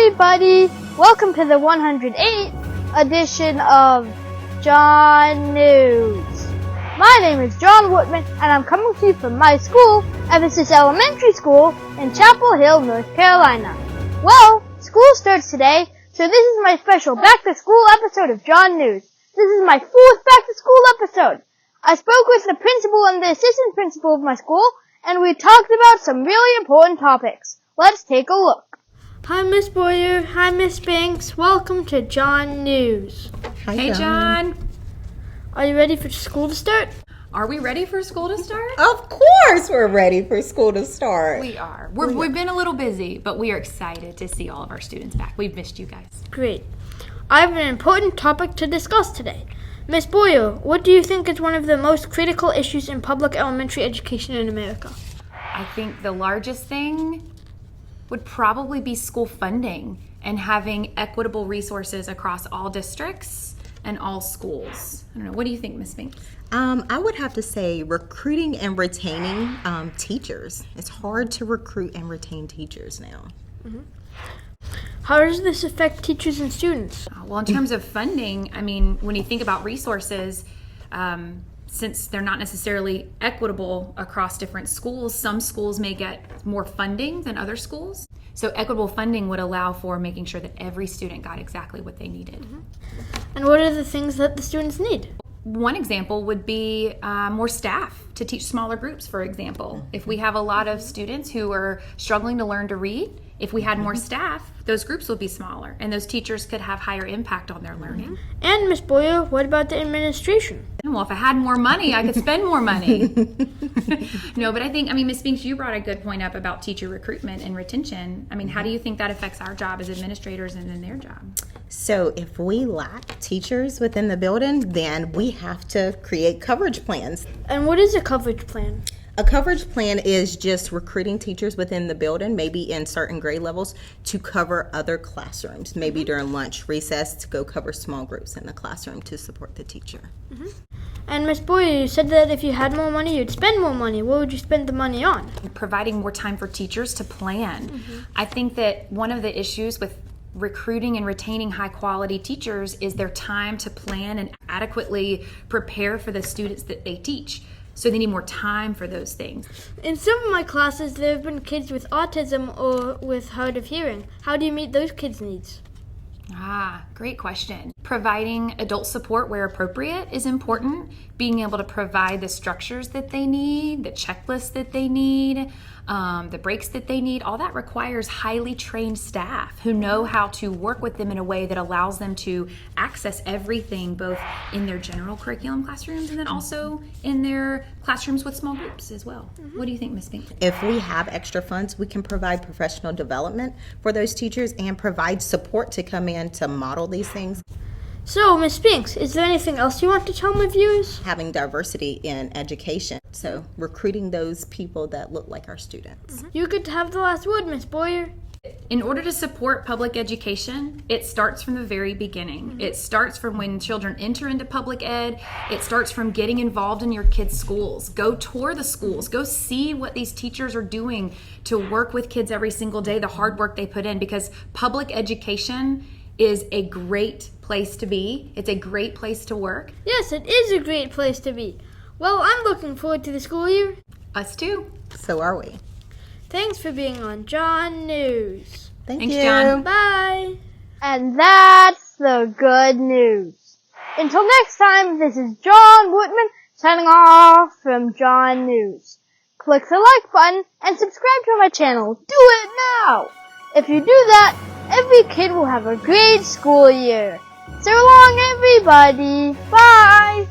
everybody! Welcome to the 108th edition of John News. My name is John Whitman, and I'm coming to you from my school, Ephesus Elementary School in Chapel Hill, North Carolina. Well, school starts today, so this is my special back-to-school episode of John News. This is my fourth back-to-school episode. I spoke with the principal and the assistant principal of my school, and we talked about some really important topics. Let's take a look. Hi, Miss Boyer. Hi, Miss Banks. Welcome to John News. Hi, hey, John. Are you ready for school to start? Are we ready for school to start? Of course we're ready for school to start. We are. We've been a little busy, but we are excited to see all of our students back. We've missed you guys. Great. I have an important topic to discuss today. Miss Boyer, what do you think is one of the most critical issues in public elementary education in America? I think the largest thing would probably be school funding and having equitable resources across all districts and all schools. I don't know. What do you think, Ms. Banks? I would have to say recruiting and retaining teachers. It's hard to recruit and retain teachers now. Mm-hmm. How does this affect teachers and students? Well, in terms of funding, I mean, when you think about resources, since they're not necessarily equitable across different schools, some schools may get more funding than other schools. So equitable funding would allow for making sure that every student got exactly what they needed. Mm-hmm. And what are the things that the students need? One example would be more staff to teach smaller groups, for example. If we have a lot of students who are struggling to learn to read, if we had more staff, those groups would be smaller, and those teachers could have higher impact on their learning. And Ms. Boyer, what about the administration? Well, if I had more money, I could spend more money. No, but I think, Ms. Binks, you brought a good point up about teacher recruitment and retention. How do you think that affects our job as administrators and then their job? So if we lack teachers within the building, then we have to create coverage plans. And what is a coverage plan? A coverage plan is just recruiting teachers within the building, maybe in certain grade levels, to cover other classrooms, maybe during lunch, recess, to go cover small groups in the classroom to support the teacher. Mm-hmm. And Ms. Boyer, you said that if you had more money, you'd spend more money. What would you spend the money on? Providing more time for teachers to plan. Mm-hmm. I think that one of the issues with recruiting and retaining high quality teachers is their time to plan and adequately prepare for the students that they teach. So they need more time for those things. In some of my classes, there have been kids with autism or with hard of hearing. How do you meet those kids' needs? Great question. Providing adult support where appropriate is important. Being able to provide the structures that they need, the checklists that they need, the breaks that they need, all that requires highly trained staff who know how to work with them in a way that allows them to access everything, both in their general curriculum classrooms and then also in their classrooms with small groups as well. Mm-hmm. What do you think, Ms. Binks? If we have extra funds, we can provide professional development for those teachers and provide support to come in to model these things. So, Ms. Binks, is there anything else you want to tell my viewers? Having diversity in education, so recruiting those people that look like our students. Mm-hmm. You get to have the last word, Ms. Boyer. In order to support public education, it starts from the very beginning. Mm-hmm. It starts from when children enter into public ed. It starts from getting involved in your kids' schools. Go tour the schools. Go see what these teachers are doing to work with kids every single day, the hard work they put in, because public education is a great place to be. It's a great place to work. Yes, it is a great place to be. Well, I'm looking forward to the school year. Us too. So are we. Thanks for being on John News. Thanks, you. John. Bye. And that's the good news. Until next time, this is John Whitman signing off from John News. Click the like button and subscribe to my channel. Do it now! If you do that, every kid will have a great school year. So long, everybody. Bye.